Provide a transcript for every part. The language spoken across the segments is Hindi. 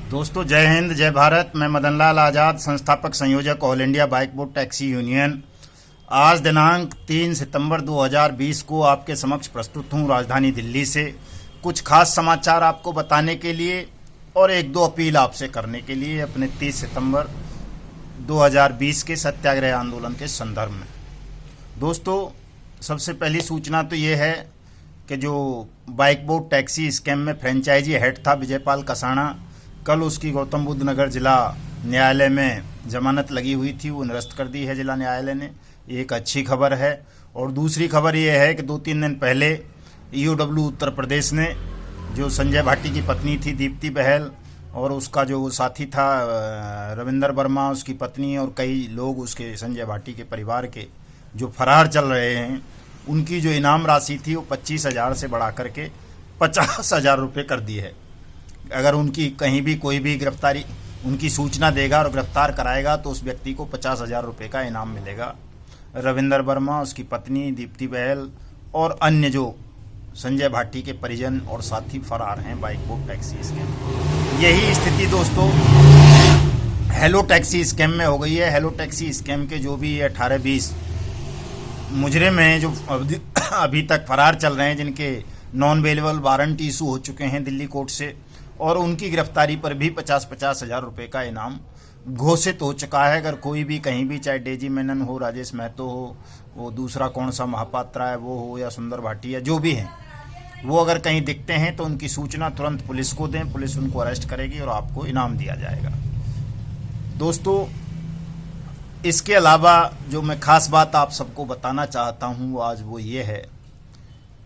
दोस्तों जय हिंद जय भारत। मैं मदन लाल आज़ाद, संस्थापक संयोजक all India bike board taxi union. आज दिनांक 3 सितंबर 2020 को आपके समक्ष प्रस्तुत हूँ राजधानी दिल्ली से कुछ खास समाचार आपको बताने के लिए और एक दो अपील आपसे करने के लिए अपने 30 सितंबर 2020 के सत्याग्रह आंदोलन के संदर्भ में। दोस्तों सबसे पहली सूचना तो ये है कि जो बाइक बोर्ड टैक्सी स्कैम में फ्रेंचाइजी हेड था विजयपाल कसाणा, कल उसकी गौतम बुद्ध नगर जिला न्यायालय में जमानत लगी हुई थी, वो निरस्त कर दी है जिला न्यायालय ने। एक अच्छी खबर है। और दूसरी खबर ये है कि 2-3 दिन पहले ईओडब्ल्यू उत्तर प्रदेश ने जो संजय भाटी की पत्नी थी दीप्ति बहल और उसका जो साथी था रविंदर वर्मा, उसकी पत्नी और कई लोग उसके संजय भाटी के परिवार के जो फरार चल रहे हैं, उनकी जो इनाम राशि थी वो 25,000 से बढ़ा करके 50,000 रुपये कर दी है। अगर उनकी कहीं भी कोई भी गिरफ्तारी उनकी सूचना देगा और गिरफ्तार कराएगा तो उस व्यक्ति को 50,000 रुपये का इनाम मिलेगा। रविंदर वर्मा, उसकी पत्नी दीप्ति बहल और अन्य जो संजय भाटी के परिजन और साथी फरार हैं बाइक बोर्ड टैक्सी स्कैम। यही स्थिति दोस्तों हेलो टैक्सी स्कैम में हो गई है। हेलो टैक्सी स्कैम के जो भी 18-20 मुजरिम हैं जो अभी तक फरार चल रहे हैं, जिनके नॉन अवेलेबल वारंट इशू हो चुके हैं दिल्ली कोर्ट से, और उनकी गिरफ्तारी पर भी 50,000 रुपये का इनाम घोषित हो चुका है। अगर कोई भी कहीं भी, चाहे डेजी मेनन हो, राजेश महतो हो, वो दूसरा कौन सा महापात्रा है वो हो, या सुंदर भाटी या जो भी हैं, वो अगर कहीं दिखते हैं तो उनकी सूचना तुरंत पुलिस को दें। पुलिस उनको अरेस्ट करेगी और आपको इनाम दिया जाएगा। दोस्तों इसके अलावा जो मैं खास बात आप सबको बताना चाहता हूँ आज वो ये है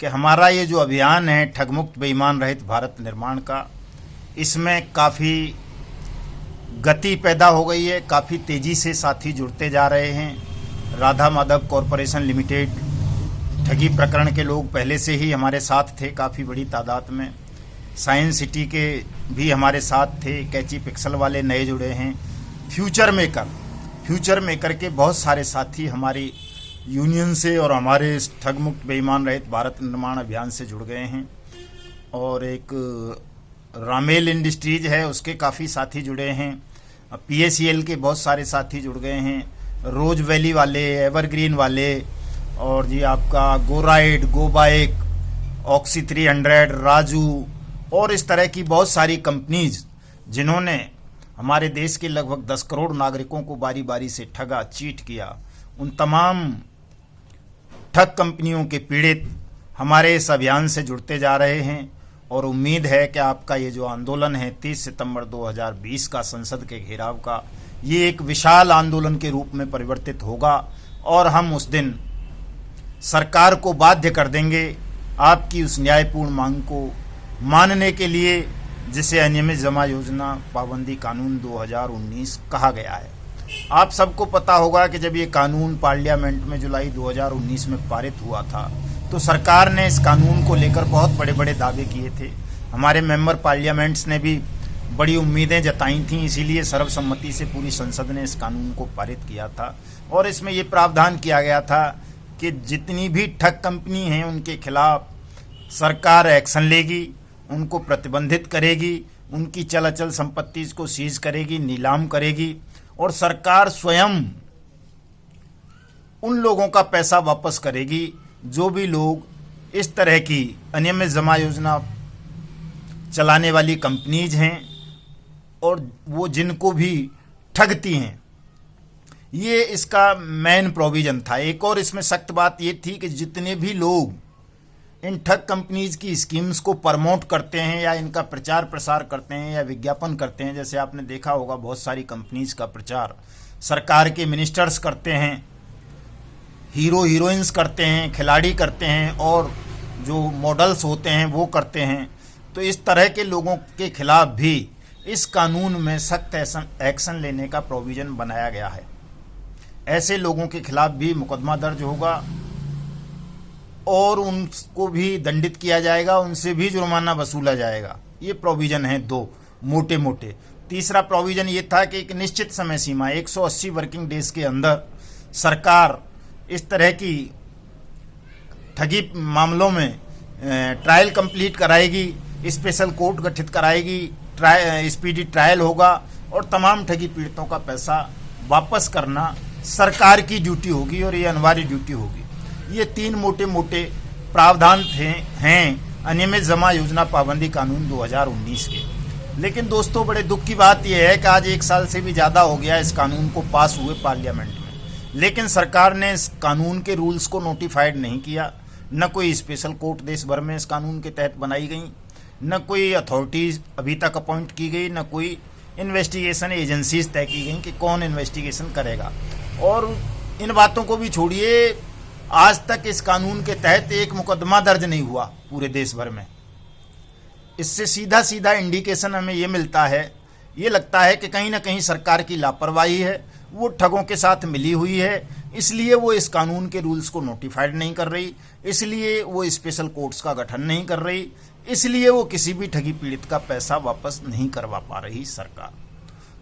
कि हमारा ये जो अभियान है ठगमुक्त बेईमान रहित भारत निर्माण का, इसमें काफ़ी गति पैदा हो गई है। काफ़ी तेज़ी से साथी जुड़ते जा रहे हैं। राधा माधव कॉरपोरेशन लिमिटेड ठगी प्रकरण के लोग पहले से ही हमारे साथ थे काफ़ी बड़ी तादाद में। साइंस सिटी के भी हमारे साथ थे। कैची पिक्सल वाले नए जुड़े हैं। फ्यूचर मेकर के बहुत सारे साथी हमारी यूनियन से और हमारे इस ठगमुक्त बेईमान रहित भारत निर्माण अभियान से जुड़ गए हैं। और एक रामेल इंडस्ट्रीज है, उसके काफ़ी साथी जुड़े हैं। PACL के बहुत सारे साथी जुड़ गए हैं। रोज वैली वाले, एवरग्रीन वाले, और जी आपका गो राइड, गो बाइक, ऑक्सी 300, राजू और इस तरह की बहुत सारी कंपनीज जिन्होंने हमारे देश के लगभग 10 करोड़ नागरिकों को बारी बारी से ठगा, चीट किया, उन तमाम ठग कंपनियों के पीड़ित हमारे इस अभियान से जुड़ते जा रहे हैं। और उम्मीद है कि आपका ये जो आंदोलन है 30 सितंबर 2020 का संसद के घेराव का, ये एक विशाल आंदोलन के रूप में परिवर्तित होगा और हम उस दिन सरकार को बाध्य कर देंगे आपकी उस न्यायपूर्ण मांग को मानने के लिए, जिसे अनियमित जमा योजना पाबंदी कानून 2019 कहा गया है। आप सबको पता होगा कि जब ये कानून पार्लियामेंट में जुलाई 2019 में पारित हुआ था तो सरकार ने इस कानून को लेकर बहुत बड़े बड़े दावे किए थे। हमारे मेंबर पार्लियामेंट्स ने भी बड़ी उम्मीदें जताई थीं, इसीलिए सर्वसम्मति से पूरी संसद ने इस कानून को पारित किया था। और इसमें ये प्रावधान किया गया था कि जितनी भी ठग कंपनी हैं उनके खिलाफ सरकार एक्शन लेगी, उनको प्रतिबंधित करेगी, उनकी चल अचल संपत्ति को सीज करेगी, नीलाम करेगी, और सरकार स्वयं उन लोगों का पैसा वापस करेगी जो भी लोग इस तरह की अनियमित जमा योजना चलाने वाली कंपनीज हैं और वो जिनको भी ठगती हैं। ये इसका मेन प्रोविज़न था। एक और इसमें सख्त बात ये थी कि जितने भी लोग इन ठग कंपनीज की स्कीम्स को प्रमोट करते हैं या इनका प्रचार प्रसार करते हैं या विज्ञापन करते हैं, जैसे आपने देखा होगा बहुत सारी कंपनीज का प्रचार सरकार के मिनिस्टर्स करते हैं, हीरो हीरोइंस करते हैं, खिलाड़ी करते हैं और जो मॉडल्स होते हैं वो करते हैं। तो इस तरह के लोगों के खिलाफ भी इस कानून में सख्त एक्शन लेने का प्रोविज़न बनाया गया है। ऐसे लोगों के खिलाफ भी मुकदमा दर्ज होगा और उनको भी दंडित किया जाएगा, उनसे भी जुर्माना वसूला जाएगा। ये प्रोविज़न है दो मोटे मोटे। तीसरा प्रोविज़न ये था कि एक निश्चित समय सीमा 180 वर्किंग डेज के अंदर सरकार इस तरह की ठगी मामलों में ट्रायल कंप्लीट कराएगी, स्पेशल कोर्ट गठित कराएगी स्पीडी ट्रायल होगा और तमाम ठगी पीड़ितों का पैसा वापस करना सरकार की ड्यूटी होगी और ये अनिवार्य ड्यूटी होगी। ये 3 मोटे मोटे प्रावधान हैं अनियमित जमा योजना पाबंदी कानून 2019 के। लेकिन दोस्तों, बड़े दुख की बात यह है कि आज 1 साल से भी ज़्यादा हो गया इस कानून को पास हुए पार्लियामेंट में, लेकिन सरकार ने इस कानून के रूल्स को नोटिफाइड नहीं किया। न कोई स्पेशल कोर्ट देश भर में इस कानून के तहत बनाई गई, न कोई अथॉरिटीज अभी तक अपॉइंट की गई, न कोई इन्वेस्टिगेशन एजेंसीज तय की गई कि कौन इन्वेस्टिगेशन करेगा। और इन बातों को भी छोड़िए, आज तक इस कानून के तहत एक मुकदमा दर्ज नहीं हुआ पूरे देश भर में। इससे सीधा सीधा इंडिकेशन हमें ये मिलता है, ये लगता है कि कहीं ना कहीं सरकार की लापरवाही है, वो ठगों के साथ मिली हुई है, इसलिए वो इस कानून के रूल्स को नोटिफाइड नहीं कर रही, इसलिए वो स्पेशल कोर्ट्स का गठन नहीं कर रही, इसलिए वो किसी भी ठगी पीड़ित का पैसा वापस नहीं करवा पा रही सरकार।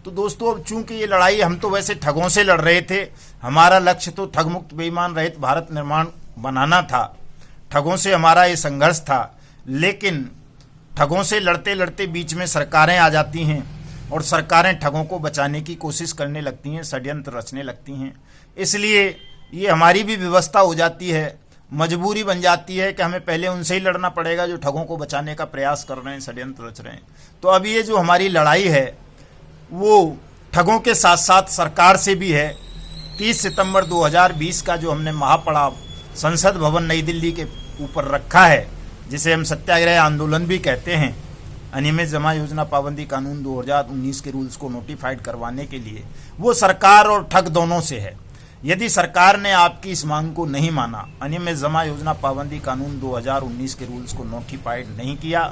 तो दोस्तों, अब चूंकि ये लड़ाई हम तो वैसे ठगों से लड़ रहे थे, हमारा लक्ष्य तो ठग मुक्त बेईमान रहित भारत निर्माण बनाना था, ठगों से हमारा ये संघर्ष था। लेकिन ठगों से लड़ते लड़ते बीच में सरकारें आ जाती हैं और सरकारें ठगों को बचाने की कोशिश करने लगती हैं, षड्यंत्र रचने लगती हैं। इसलिए ये हमारी भी व्यवस्था हो जाती है, मजबूरी बन जाती है कि हमें पहले उनसे ही लड़ना पड़ेगा जो ठगों को बचाने का प्रयास कर रहे हैं, षड्यंत्र रच रहे हैं। तो अब ये जो हमारी लड़ाई है वो ठगों के साथ साथ सरकार से भी है। 30 सितंबर 2020 का जो हमने महापड़ाव संसद भवन नई दिल्ली के ऊपर रखा है, जिसे हम सत्याग्रह आंदोलन भी कहते हैं, अनियमित जमा योजना पाबंदी कानून 2019 के रूल्स को नोटिफाइड करवाने के लिए, वो सरकार और ठग दोनों से है। यदि सरकार ने आपकी इस मांग को नहीं माना, अनियमित जमा योजना पाबंदी कानून 2019 के रूल्स को नोटिफाइड नहीं किया,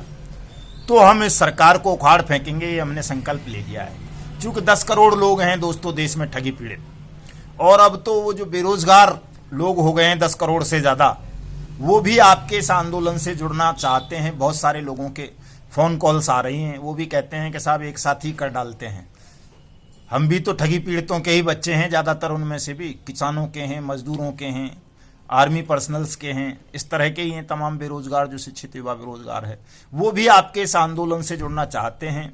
तो हम इस सरकार को उखाड़ फेंकेंगे, ये हमने संकल्प ले लिया है। क्योंकि 10 करोड़ लोग हैं दोस्तों देश में ठगी पीड़ित, और अब तो वो जो बेरोजगार लोग हो गए हैं 10 करोड़ से ज़्यादा, वो भी आपके इस आंदोलन से जुड़ना चाहते हैं। बहुत सारे लोगों के फ़ोन कॉल्स आ रही हैं, वो भी कहते हैं कि साहब एक साथ ही कर डालते हैं। हम भी तो ठगी पीड़ितों के ही बच्चे हैं, ज़्यादातर उनमें से भी किसानों के हैं, मजदूरों के हैं, आर्मी पर्सनल्स के हैं, इस तरह के ही हैं तमाम बेरोजगार जो शिक्षित युवा बेरोजगार है, वो भी आपके इस आंदोलन से जुड़ना चाहते हैं।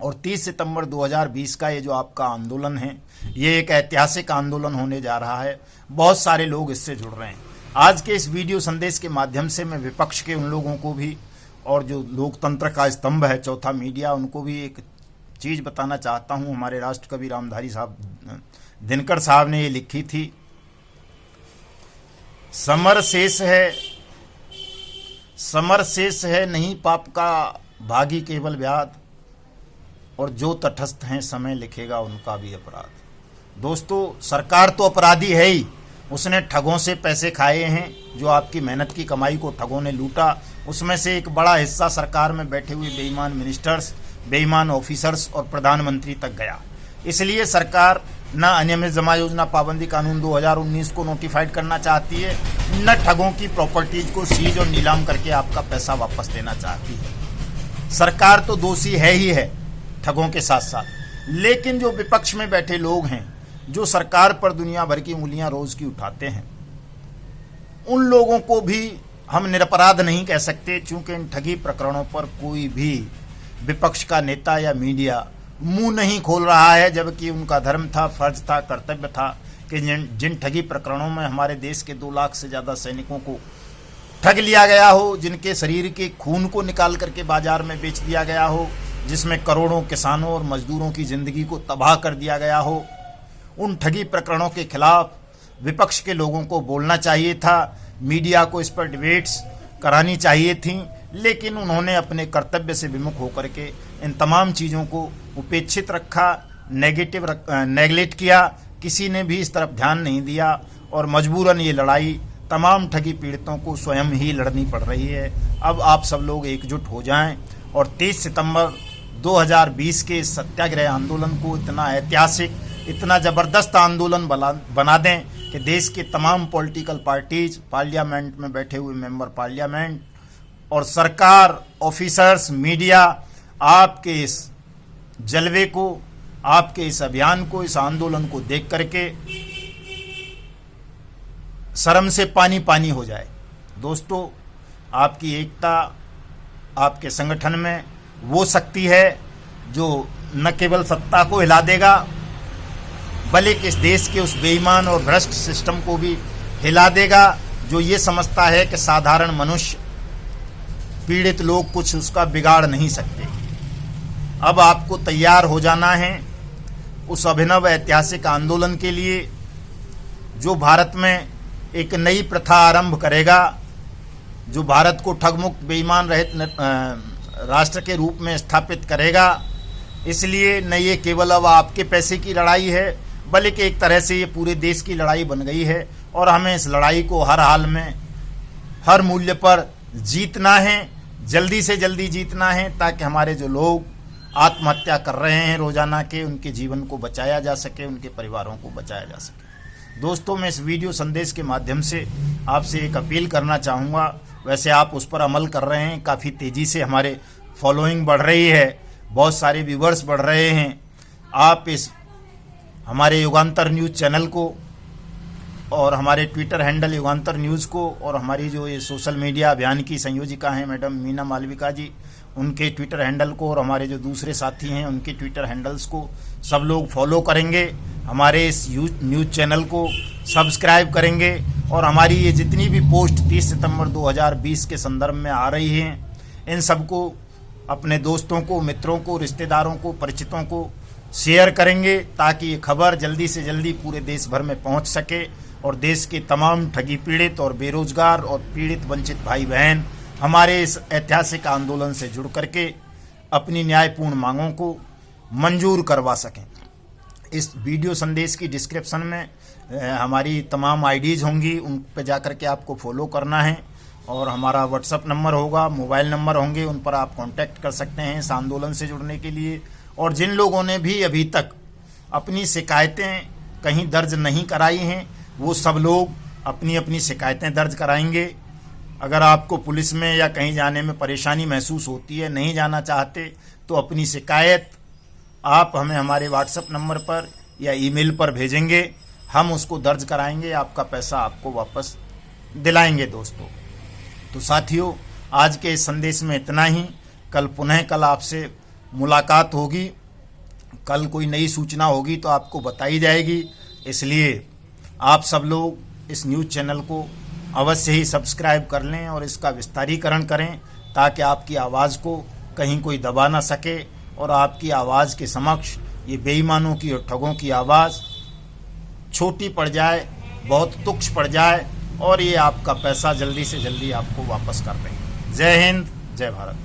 और 30 सितंबर 2020 का ये जो आपका आंदोलन है, ये एक ऐतिहासिक आंदोलन होने जा रहा है। बहुत सारे लोग इससे जुड़ रहे हैं। आज के इस वीडियो संदेश के माध्यम से मैं विपक्ष के उन लोगों को भी, और जो लोकतंत्र का स्तंभ है चौथा मीडिया, उनको भी एक चीज़ बताना चाहता हूँ। हमारे राष्ट्रकवि रामधारी साहब दिनकर साहब ने ये लिखी थी, समर शेष है नहीं पाप का भागी केवल व्याध, और जो तटस्थ हैं समय लिखेगा उनका भी अपराध। दोस्तों, सरकार तो अपराधी है ही, उसने ठगों से पैसे खाए हैं, जो आपकी मेहनत की कमाई को ठगों ने लूटा, उसमें से एक बड़ा हिस्सा सरकार में बैठे हुए बेईमान मिनिस्टर्स, बेईमान ऑफिसर्स और प्रधानमंत्री तक गया। इसलिए सरकार न अनियमित जमा योजना पाबंदी कानून 2019 को नोटिफाइड करना चाहती है, न ठगों की प्रॉपर्टीज को सीज और नीलाम करके आपका पैसा वापस देना चाहती है। सरकार तो दोषी है ही है ठगों के साथ साथ, लेकिन जो विपक्ष में बैठे लोग हैं, जो सरकार पर दुनिया भर की उंगलियां रोज की उठाते हैं, उन लोगों को भी हम निरपराध नहीं कह सकते, क्योंकि इन ठगी प्रकरणों पर कोई भी विपक्ष का नेता या मीडिया मुंह नहीं खोल रहा है, जबकि उनका धर्म था, फर्ज था, कर्तव्य था कि जिन ठगी प्रकरणों में हमारे देश के 2 लाख से ज़्यादा सैनिकों को ठग लिया गया हो, जिनके शरीर के खून को निकाल करके बाजार में बेच दिया गया हो, जिसमें करोड़ों किसानों और मजदूरों की जिंदगी को तबाह कर दिया गया हो, उन ठगी प्रकरणों के खिलाफ विपक्ष के लोगों को बोलना चाहिए था, मीडिया को इस पर डिबेट्स करानी चाहिए थी, लेकिन उन्होंने अपने कर्तव्य से विमुख होकर के इन तमाम चीज़ों को उपेक्षित रखा, नेगलेक्ट किया, किसी ने भी इस तरफ ध्यान नहीं दिया, और मजबूरन ये लड़ाई तमाम ठगी पीड़ितों को स्वयं ही लड़नी पड़ रही है। अब आप सब लोग एकजुट हो जाएं और 30 सितंबर 2020 के सत्याग्रह आंदोलन को इतना ऐतिहासिक, इतना ज़बरदस्त आंदोलन बना दें कि देश के तमाम पॉलिटिकल पार्टीज, पार्लियामेंट में बैठे हुए मेंबर पार्लियामेंट और सरकार, ऑफिसर्स, मीडिया आपके इस जलवे को, आपके इस अभियान को, इस आंदोलन को देख करके शर्म से पानी पानी हो जाए। दोस्तों, आपकी एकता, आपके संगठन में वो शक्ति है जो न केवल सत्ता को हिला देगा बल्कि इस देश के उस बेईमान और भ्रष्ट सिस्टम को भी हिला देगा जो ये समझता है कि साधारण मनुष्य, पीड़ित लोग कुछ उसका बिगाड़ नहीं सकते। अब आपको तैयार हो जाना है उस अभिनव ऐतिहासिक आंदोलन के लिए जो भारत में एक नई प्रथा आरंभ करेगा, जो भारत को ठगमुक्त बेईमान रहित राष्ट्र के रूप में स्थापित करेगा। इसलिए न ये केवल अब आपके पैसे की लड़ाई है बल्कि एक तरह से ये पूरे देश की लड़ाई बन गई है और हमें इस लड़ाई को हर हाल में, हर मूल्य पर जीतना है, जल्दी से जल्दी जीतना है, ताकि हमारे जो लोग आत्महत्या कर रहे हैं रोजाना के, उनके जीवन को बचाया जा सके, उनके परिवारों को बचाया जा सके। दोस्तों, मैं इस वीडियो संदेश के माध्यम से आपसे एक अपील करना चाहूँगा। वैसे आप उस पर अमल कर रहे हैं, काफ़ी तेज़ी से हमारे फॉलोइंग बढ़ रही है, बहुत सारे व्यूवर्स बढ़ रहे हैं। आप इस हमारे युगांतर न्यूज़ चैनल को और हमारे ट्विटर हैंडल युगांतर न्यूज़ को और हमारी जो ये सोशल मीडिया अभियान की संयोजिका हैं मैडम मीना मालविका जी, उनके ट्विटर हैंडल को और हमारे जो दूसरे साथी हैं उनके ट्विटर हैंडल्स को सब लोग फॉलो करेंगे, हमारे इस न्यूज़ चैनल को सब्सक्राइब करेंगे और हमारी ये जितनी भी पोस्ट 30 सितंबर 2020 के संदर्भ में आ रही हैं, इन सबको अपने दोस्तों को, मित्रों को, रिश्तेदारों को, परिचितों को शेयर करेंगे ताकि ये खबर जल्दी से जल्दी पूरे देश भर में पहुंच सके और देश के तमाम ठगी पीड़ित और बेरोजगार और पीड़ित वंचित भाई बहन हमारे इस ऐतिहासिक आंदोलन से जुड़ करके अपनी न्यायपूर्ण मांगों को मंजूर करवा सकें। इस वीडियो संदेश की डिस्क्रिप्शन में हमारी तमाम आईडीज़ होंगी, उन पर जाकर के आपको फॉलो करना है और हमारा व्हाट्सअप नंबर होगा, मोबाइल नंबर होंगे, उन पर आप कांटेक्ट कर सकते हैं इस आंदोलन से जुड़ने के लिए। और जिन लोगों ने भी अभी तक अपनी शिकायतें कहीं दर्ज नहीं कराई हैं, वो सब लोग अपनी अपनी शिकायतें दर्ज कराएंगे। अगर आपको पुलिस में या कहीं जाने में परेशानी महसूस होती है, नहीं जाना चाहते, तो अपनी शिकायत आप हमें हमारे व्हाट्सएप नंबर पर या ईमेल पर भेजेंगे, हम उसको दर्ज कराएंगे, आपका पैसा आपको वापस दिलाएंगे। दोस्तों, तो साथियों, आज के इस संदेश में इतना ही। कल आपसे मुलाकात होगी, कल कोई नई सूचना होगी तो आपको बताई जाएगी। इसलिए आप सब लोग इस न्यूज़ चैनल को अवश्य ही सब्सक्राइब कर लें और इसका विस्तारीकरण करें ताकि आपकी आवाज़ को कहीं कोई दबा ना सके और आपकी आवाज़ के समक्ष ये बेईमानों की और ठगों की आवाज़ छोटी पड़ जाए, बहुत तुच्छ पड़ जाए और ये आपका पैसा जल्दी से जल्दी आपको वापस कर दें। जय हिंद, जय भारत।